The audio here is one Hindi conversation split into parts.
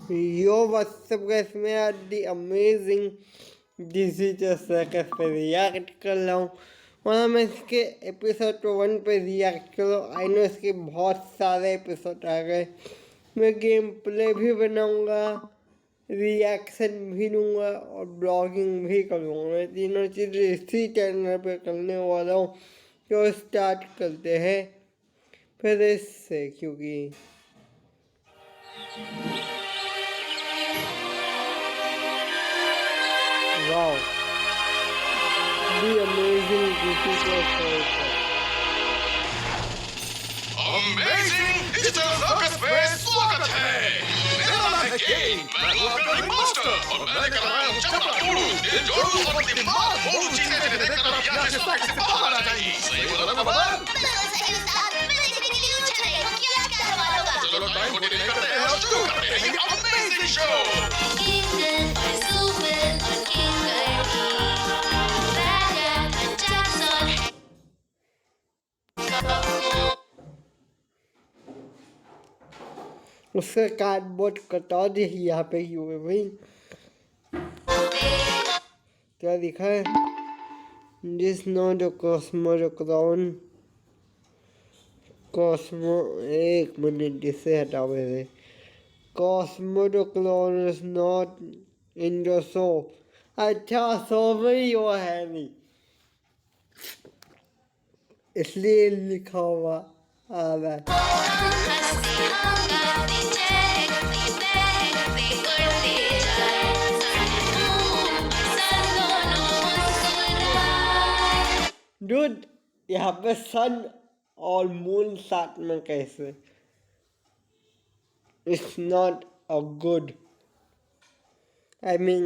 Yo, what's up guys, मैं आज दी अमेजिंग डिजिटल सर्कस पे रिएक्ट कर रहा हूँ और मैं इसके एपिसोड 1 पे रिएक्ट कर रहा हूँ। आई नो इसके बहुत सारे एपिसोड आ गए। मैं गेम प्ले भी बनाऊँगा, रिएक्शन भी दूँगा और ब्लॉगिंग भी करूँगा। मैं तीनों चीज़ें इसी चैनल पे करने वाला हूँ। तो स्टार्ट करते हैं फिर इससे, क्योंकि wow, the amazing digital circus. Amazing digital circus में स्वागत है। मेरा नाम है केन, मैं हूँ आपका मास्टर और मैं कर रहा हूँ चपड़ा टूडू ये जोरू और दिमाग मोड़ू चीजें जिन्हें देखकर आप यहाँ से सर्कस से बाहर आ जाएंगी। सही बोला ना बाबा? बिल्कुल सही उस्ताद। मैं देखने के लिए उछल रही हूँ, क्या क्या सवाल होगा? चलो टाइम को नहीं करते हैं और शुरू करते हैं ये अमेजिंग शो। किंगडम और सुपर और किंगडम बैग एंड जैक्सन उसका कार्डबोर्ड कटा दी यहाँ पे क्यों है भाई? क्या लिखा है? This not a Cosmo crown Cosmo, एक मिनट इसे हटाओ मेरे। Cosmo crown is not in the show. अच्छा, शो में ही वो है नहीं, इसलिए लिखा हुआ आ रहा है। हंसते हम गाते चहकते बहकते करते जाए सन दोनों मुस्कुराए। डूड, यहाँ पे सन और मून साथ में कैसे? It's not a good, I mean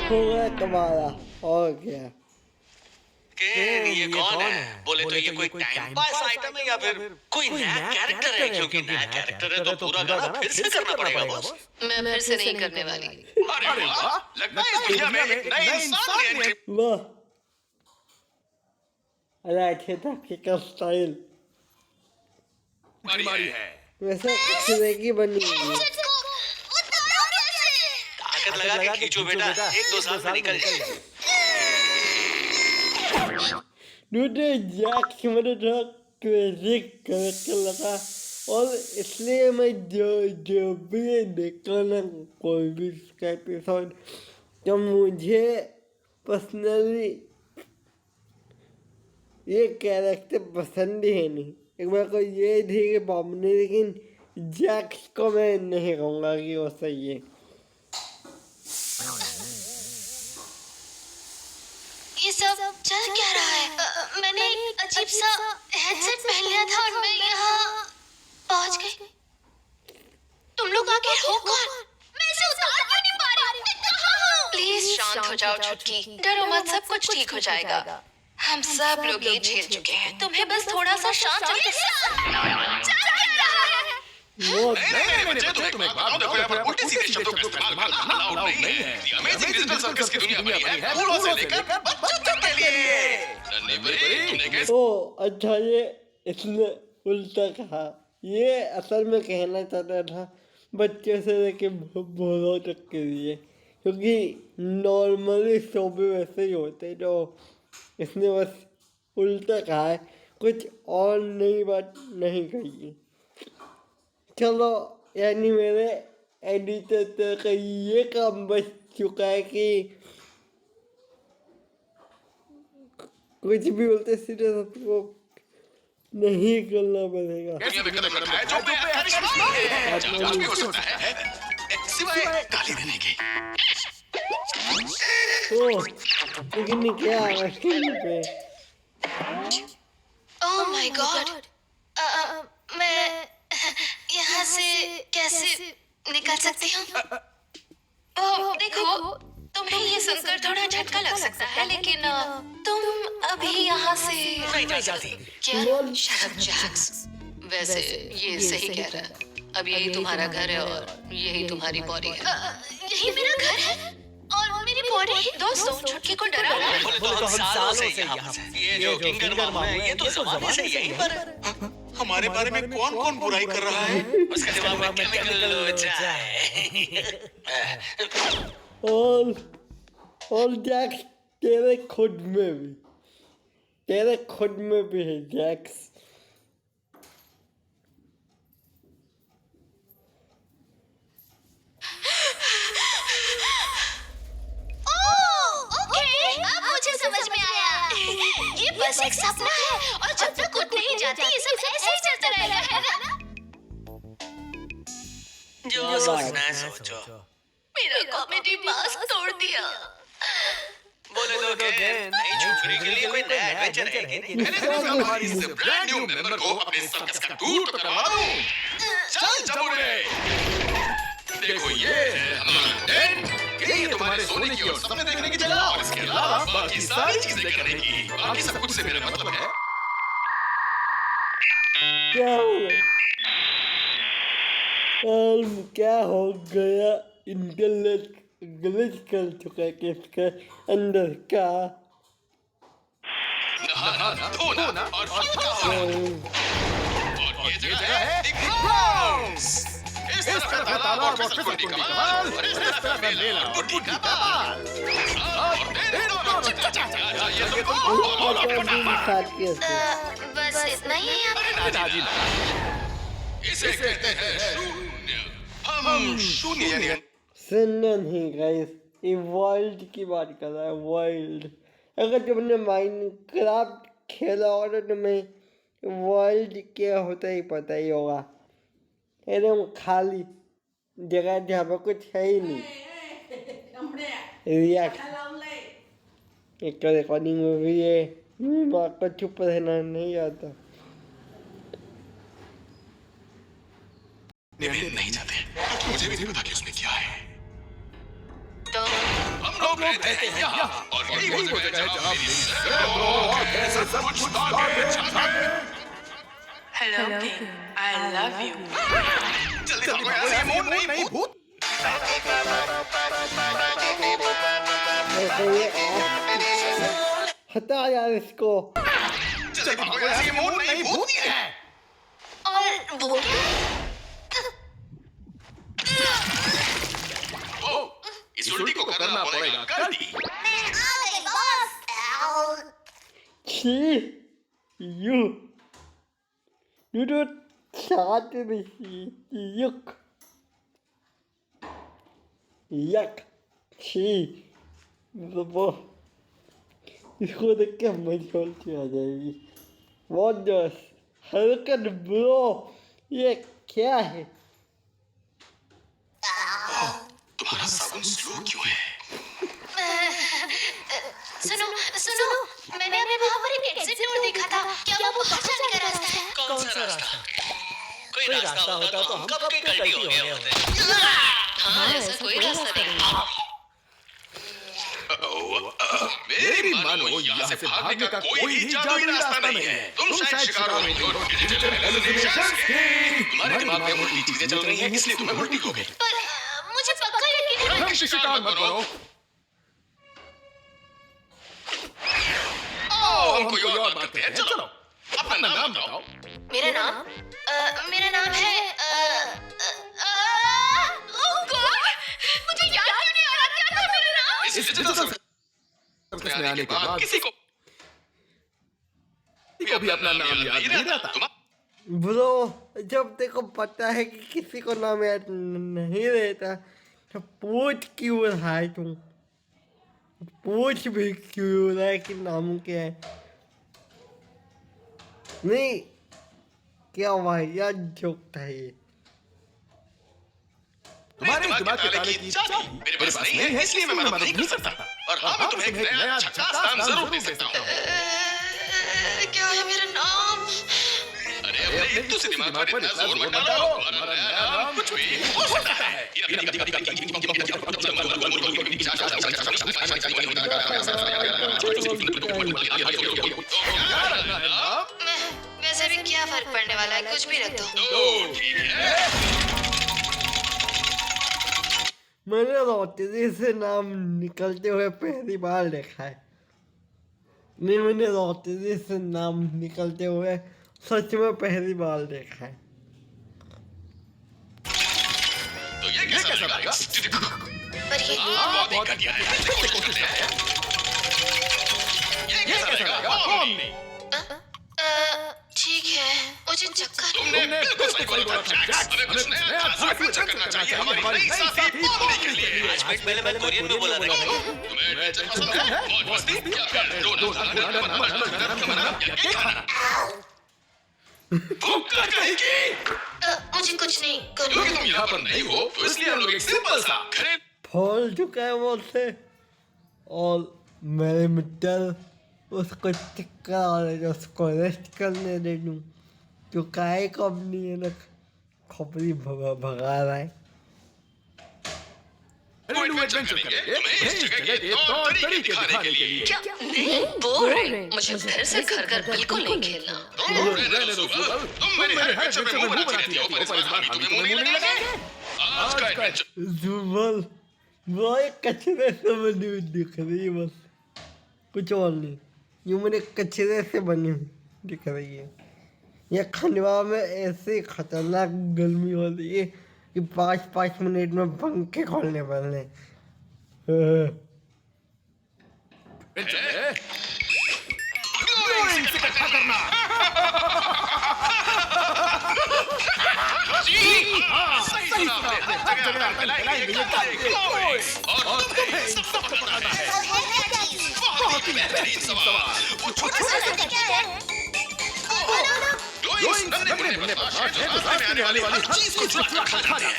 होगा तुम्हारा और क्या? केन ये कौन है? बोले तो ये कोई टाइम पास आइटम है या फिर कोई नया कैरेक्टर है? क्योंकि नया कैरेक्टर है तो पूरा गाना फिर से करना पड़ेगा बॉस। मैं फिर से नहीं करने वाली। अरे वाह, लगता है इस दुनिया में एक नए इंसान की एंट्री। वाह, अच्छे था का स्टाइल बारी है। वैसे किसी की बनी हुई है। ताकत लगा के खींचो बेटा, 1-2 साल में निकल जाएगा। डूड, जैक मुझे थोड़ा क्रेजी कैरेक्टर लगा और इसलिए मैं जो भी देखता ना कोई भी इसका एपिसोड, तो मुझे पर्सनली ये कैरेक्टर पसंद ही नहीं। एक बार को ये थी कि बॉम्बने, लेकिन जैक्स को मैं नहीं कहूँगा कि वो सही है। ये सब चल क्या रहा है? मैंने एक अजीब सा हेडसेट पहन लिया था और मैं यहाँ पहुँच गई। तुम लोग आखिर हो कौन? मैं इसे उतार क्यों नहीं पा रही? मैं कहाँ हूँ? प्लीज शांत हो जाओ छुटकी, डरो मत, सब कुछ ठीक हो जाएगा। हम सब लोग ये झेल चुके हैं, तुम्हें बस थोड़ा सा शांत होने चल क्या रहा है? नहीं बच्चे, तुम्हें एक बात बताओ, यहाँ पर उल्टी-सीधे शब्दों का इस्तेमाल करना अलाउड नहीं है। ये अमेजिंग डिजिटल सर्कस की दुनिया बनी है बूढ़ों से लेकर बच्चों तक के लिए। नन्ही परी, तुमने कैसे? ओ अच्छा, ये इसने उल्टा कहा। ये असल में कहना चाहता था बच्चे से लेके बूढ़ों तक के लिए, क्योंकि नॉर्मली शो भी वैसे ही होते, तो इसने बस उल्टा कहा है, कुछ और नई बात नहीं कही। चलो, यानी मेरे एडिटर का ये काम बच चुका है कि कुछ भी बोलते सीधे सबको नहीं करना पड़ेगा। कैसे दिक्कत है जो पे करिश्मा है, जादू भी हो सकता है सिवाय गाली देने के। ओह, लेकिन क्या स्क्रीन पे? ओह माय गॉड, मैं यहाँ से कैसे निकल सकती हूँ? ओह देखो, तुम्हें ये सुनकर थोड़ा झटका लग सकता है, लेकिन तुम अभी यहाँ से नहीं जा सकती। क्या? Shut up Jacks. वैसे ये सही कह रहा है। अब यही तुम्हारा घर है और यही तुम्हारी बॉडी है। यही मेरा घर है और मेरी बॉडी। दोस्तों, छुटकी को डरा रहा है। बोले तो हम सालों से यहाँ पर। ये जो किंगर मामा है, ये तो जमाने से यहीं पर है। हमारे बारे में कौन बुराई कर रहा है? उसका जवाब में केमिकल लोचा है। और जैक्स तेरे खुद में भी है जैक्स। समझ में आया। ये बस एक सपना है और जब तक उठ नहीं जाती ये सब ऐसे ही चलता रहेगा, है ना? जो सोचना है सोचो। मेरा कॉमेडी मास्क तोड़ दिया। बोले तो नई छोकरी के लिए कोई नया एडवेंचर है कि नहीं? हमारी इस ब्रांड न्यू मेंबर को अपने सर्कस का टूर तो करवा दूं। चल जमुने, देखो ये है हमारा टेंट। ये तुम्हारे सोने की और सपने देखने की जगह और इसके अलावा बाकी सारी चीजें करने की। बाकी सब कुछ से मेरा मतलब है। क्या हो गया? इंटरनेट ग्लिच कर चुका है कि इसके अंदर का नहाना, धोना और ये जगह है द ग्राउंड्स। इस तरफ है तालाब और फिसलकुंडी का बाल, और इस तरफ है मेला और बुड्ढी का बाल। और ये तो बस इतना ही है यहाँ पे। इसे कहते हैं शून्य। हम शून्य यानी सुनना नहीं गाइस, ये वर्ल्ड की बात कर रहा है। वर्ल्ड, अगर तुमने माइनक्राफ्ट खेला हो तो तुम्हें वर्ल्ड क्या होता ही पता ही होगा। एकदम खाली जगह जहाँ पर कुछ है ही नहीं। रिएक्ट एक तो रिकॉर्डिंग में भी है, आपको चुप रहना नहीं आता। नहीं जाते क्योंकि मुझे भी नहीं पता कि उसमें क्या है। तो हम लोग रहते हैं यहाँ और यही वो जगह है जहाँ मेरी सैकड़ों आंखें सब कुछ ताके झांके। Hello, King. I love you. जल्दी भागो यहाँ से, मोन नहीं भूत। हटा यार इसको। जल्दी भागो यहाँ से, मोन नहीं भूत है। और वो क्या? ओ, इस उल्टी को करना पड़ेगा, कर दी। छी, you don't start me. Yuck. Yuck. छी, वो इसको देख के मुझे उल्टी आ जाएगी। What does हरकत ब्रो, ये क्या है? तुम्हारा साबुन स्लो क्यों है? सुनो सुनो, मैंने अभी वहाँ पर एक एग्जिट डोर देखा था। क्या वो बाहर जाने का रास्ता है? कौन सा रास्ता? कोई रास्ता होता तो हम कब के कल्टी हो गए होते। हाँ, ऐसा कोई रास्ता नहीं। मेरी मानो यहाँ से भागने का कोई भी जादुई रास्ता नहीं है। तुम शायद शिकार हो रही हो डिजिटल हेलुसिनेशंस की। तुम्हारे दिमाग में उल्टी चीजें चल रही हैं, इसलिए तुम्हें उल्टी हो गई। पर मुझे पक्का यकीन है। भ्रम की शिकार मत बनो। हम कोई और बात करते हैं। चलो अपना नाम बताओ। मेरा नाम है ओह गॉड, मुझे याद क्यों नहीं आ रहा? क्या था मेरा नाम? इस डिजिटल सर्कस में आने के बाद किसी को भी अपना नाम याद नहीं रहता। ब्रो, जब देखो पता है कि किसी को नाम याद नहीं रहता तो पूछ क्यों रहा है तुम? पूछ भी क्यों रहा है कि नाम क्या है? नहीं, क्या वाहिया जोक था ये। तुम्हारे दिमाग के ताले की चाबी मेरे पास नहीं है, इसलिए मैं मदद नहीं कर सकता। और हाँ, मैं तुम्हें एक नया झकास नाम जरूर दे सकता हूँ। क्या है मेरा नाम? अरे अपने हिंदू से दिमाग पर इतना जोर मत डालो। हमारा नया नाम कुछ भी हो सकता है। वैसे भी क्या फर्क पड़ने वाला है, कुछ भी रख दो। तो ठीक है। मैंने लॉटरी से नाम निकलते हुए पहली बार देखा है। नहीं, मैंने लॉटरी से नाम निकलते हुए सच में पहली बार देखा है। तो ये कैसा रहेगा? पर ये बहुत घटिया है। कोशिश करते हैं। ये कैसा रहेगा? कौन नहीं? ठीक है, मुझे चक्कर तुमने बिल्कुल सही बोला था, जैक्स। हमें कुछ नया एडवेंचर करना चाहिए हमारी नई साथी पॉमी के लिए। आज पहले मैं कोरियन में बोला था। तुम्हें एडवेंचर पसंद है? मौज मस्ती या फिर डोनट खाना? ये खाना? भूख कहेगी? मुझे कुछ नहीं क्योंकि करना। तुम यहाँ पर नहीं हो, तो इसलिए हम लोग एक सिंपल सा घरेलू फॉल चुका है वो से, और मेरे मित्र उसको चक्कर आ रहे, उसको रेस्ट करने दे दूँ तो काय कब नहीं है ना, खोपड़ी भगा रहा है। एडवेंचर करेंगे तुम्हें इस जगह के तौर तरीके दिखाने के लिए। क्या? नहीं, बोरिंग। मुझे फिर से घर बिल्कुल नहीं खेलना। रहने दो सुबल, तुम मेरे हर एडवेंचर में मुंह बनाती रहती हो, पर इस बार हम तुम्हें मुंह नहीं लगाएंगे। आज का एडवेंचर जुबल वो एक कचरे से बनी हुई दिख रही है, बस कुछ और नहीं। यूँ मैंने कचरे से बनी हुई दिख रही है। यह खंडवा में ऐसी खतरनाक गर्मी हो रही है कि 5-5 मिनट में पंखे खोलने पड़ने। ग्लोइंग से इकट्ठा करना। जी हाँ, सही सुना आपने। हर जगह फैलाएंगे ये ग्लोइंग। और तुम्हें इन सबको पकड़ना है। बहुत ही बेहतरीन सवाल। वो छोटे से ग्लोइंग बनने में बदमाश है, जो रास्ते में आने वाली हर चीज को चुरा खा जाते हैं।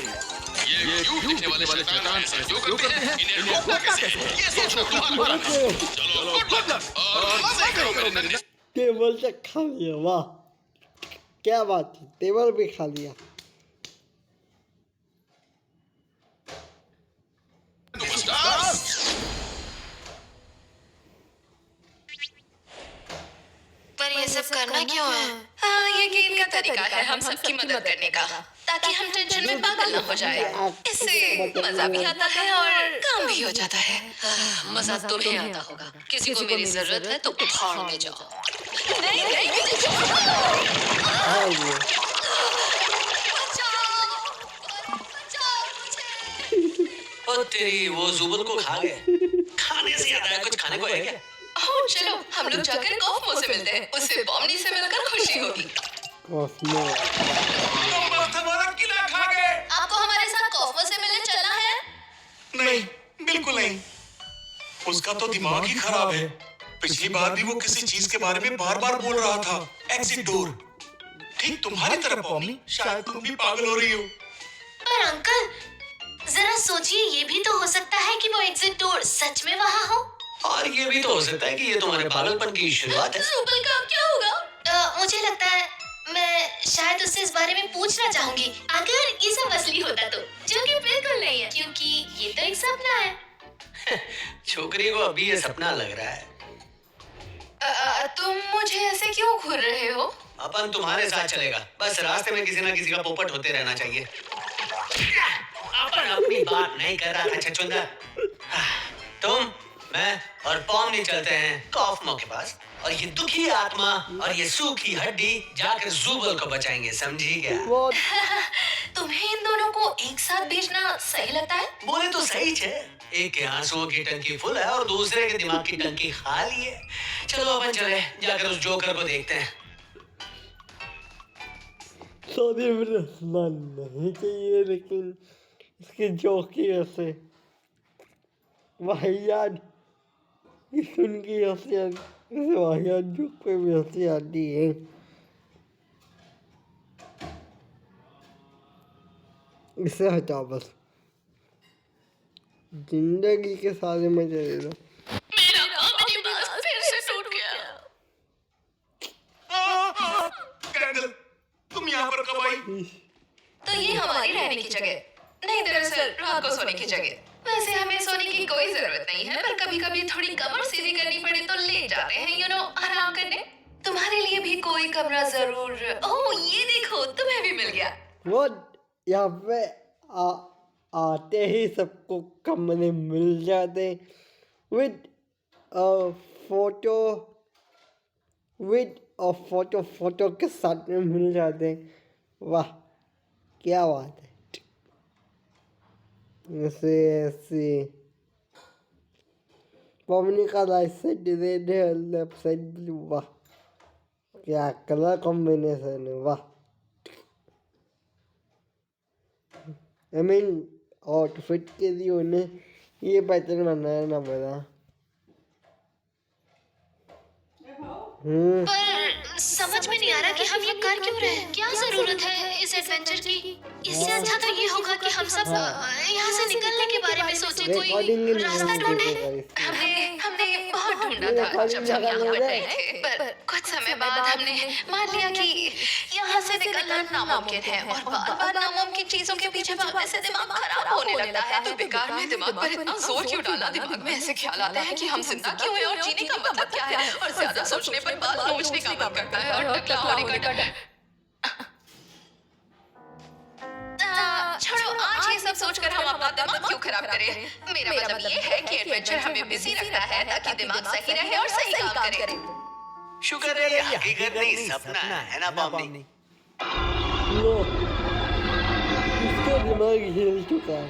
ये क्यों दिखने वाले शैतान ऐसा क्यों करते हैं? इन्हें रोकना कैसे है? ये सोचना तुम्हारा काम है। चलो गुड लक और मजे करो मेरे नन्हे। टेबल से खा लिया, वाह क्या बात है, टेबल भी खा लिया। पर ये सब करना क्यों है? हाँ, ये गेम का तरीका है हम सबकी मदद करने का, ताकि हम टेंशन में पागल न हो जाए। इससे मजा भी आता है और काम भी हो जाता है। मजा तुम्हें आता होगा। किसी को मेरी जरूरत है तो भाड़ में जाओ। नहीं नहीं, मुझे छोड़ो। हाँ ये बचाओ मुझे। ओ तेरी, वो जुबल को खा गए। खाने से याद आया, कुछ खाने को है क्या? ओह, चलो हम लोग जाकर कॉफमो से मिलते हैं। उससे बॉम्बनी से मिलकर खुशी होगी। कॉस्मो हमारा किला खा गए। आपको हमारे साथ कॉफमो से मिलने चलना है? नहीं, बिल्कुल नहीं। उसका तो दिमाग ही खराब है। पिछली बार भी वो किसी चीज के बारे में बार-बार बोल रहा था। Exit door. ठीक तुम्हारी तरह पॉमी, शायद तुम भी पागल हो रही हो। पर अंकल, जरा सोचिए, ये भी तो हो सकता है कि वो एग्जिट डोर सच में वहाँ हो। और ये भी तो हो सकता है कि ये तुम्हारे पागलपन की शुरुआत है। सुबल का क्या होगा? मुझे लगता है मैं शायद उससे इस बारे में पूछना चाहूंगी, अगर ये सब असली होता तो, जो कि बिल्कुल नहीं है, क्योंकि ये तो एक सपना है। छोकरी को अभी ये सपना लग रहा है। तुम मुझे ऐसे क्यों घूर रहे हो? अपन तुम्हारे साथ चलेगा, बस रास्ते में किसी ना किसी का पोपट होते रहना चाहिए। अपन अपनी बात नहीं कर रहा था छछुंदर। तुम, मैं और पॉमनी चलते हैं कॉफमो के पास, और ये दुखी आत्मा और ये सूखी हड्डी जाकर जुबल को बचाएंगे, समझी क्या? तुम्हें इन दोनों को एक साथ भेजना सही लगता है? बोले तो सही है। एक के आंसुओं की टंकी फुल है और दूसरे के दिमाग की टंकी खाली है। चलो अपन चले, जाकर उस जोकर को देखते हैं। सॉरी मुझे हंसना नहीं चाहिए, लेकिन इसके जोकियों से वाहियात सुन की हंसी आती, इस वाहियात जोक पे भी हंसी आती है। इसे हटाओ बस, जिंदगी के सारे मजे ले लो। मेरा मिनी बस फिर से टूट गया। कैंडल, तुम यहाँ पर कब आई? तो ये हमारी रहने की जगह नहीं, दरअसल रात को सोने की जगह। वैसे हमें सोने की कोई जरूरत नहीं है, पर कभी-कभी थोड़ी कमर सीधी करनी पड़े तो लेट जाते हैं, यू नो, आराम करने। तुम्हारे लिए भी कोई कमरा जरूर। ओह, ये देखो, तुम्हें भी मिल गया। वो यहाँ पे आते ही सबको कमरे मिल जाते विद अ फोटो फोटो के साथ में मिल जाते। वाह क्या बात है। ऐसे पवनी का राइट साइड रेड है, लेफ्ट साइड ब्लू। वाह क्या कलर कॉम्बिनेशन है। वाह आई मीन आउटफिट के लिए उन्हें ये पैटर्न बनाया ना पड़ा। पर समझ में नहीं आ रहा कि हम ये कर क्यों रहे हैं। क्या जरूरत है इस एडवेंचर की। इससे अच्छा तो ये होगा कि हम सब यहाँ से निकलने के बारे में सोचें, कोई रास्ता ढूंढे। हमने बहुत ढूंढा था जब हम यहाँ गए थे, पर कुछ समय बाद हमने मान लिया कि यहाँ से निकलना नामुमकिन है और बार-बार नामुमकिन चीजों के पीछे भागने से दिमाग खराब होने लगता है। तो बेकार में दिमाग पर इतना जोर क्यों डाला। दिमाग में ऐसे ख्याल आते हैं कि हम जिंदा क्यों हैं और जीने का मतलब क्या है, और ज्यादा सोचने पर बाल नोचने का मन करता है और टकला होने का डर। छोड़ो, आज ये सब सोचकर हम अपना दिमाग क्यों खराब करें। मेरा मतलब ये है कि एडवेंचर हमें बिजी रखता है ताकि दिमाग सही रहे और सही काम करे। शुक्र है ये हकीकत नहीं सपना है ना पॉमनी। लो इसका दिमाग हिल चुका है।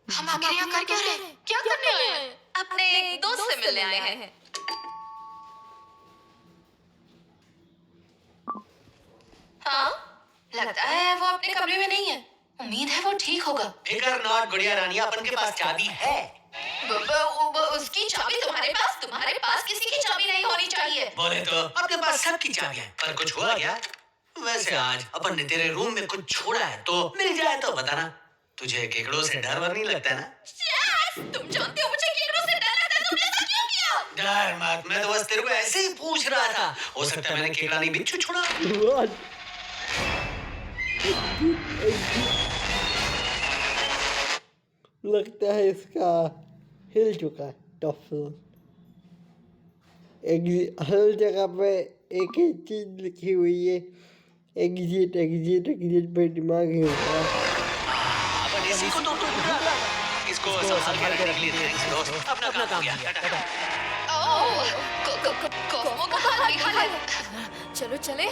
हम आखिर यहाँ कर क्या रहे हैं? क्या करने आए हैं? अपने दोस्त से मिलने आए हैं। हाँ, लगता है वो अपने कमरे में नहीं है। उम्मीद है वो ठीक होगा। फिकर नॉट गुड़िया रानी, अपन के पास चाबी है। उसकी चाबी तुम्हारे पास किसी की चाबी नहीं होनी चाहिए। बोले तो अपने पास सबकी चाबी है, पर कुछ हुआ क्या? वैसे आज अपन ने तेरे रूम में कुछ छोड़ा है, तो मिल जाए तो बताना। तुझे केकड़ों से डर वर नहीं लगता ना? तुम जानते हो मुझे केकड़ों से डर लगता है, तुमने ऐसा क्यों किया? डर मत, मैं तो बस तेरे को ऐसे ही पूछ रहा था। हो सकता है मैंने केकड़ा नहीं बिच्छू छोड़ा। What? लगता है इसका हिल चुका है टॉफल। हर जगह पे एक ही चीज लिखी हुई है, एग्जिट एग्जिट एग्जिट पे दिमाग हिल रहा है। अपन इसी को तो इसको संभाल के रखने के लिए थैंक्स दोस्त। अपना काम किया। ओह, चलो चले।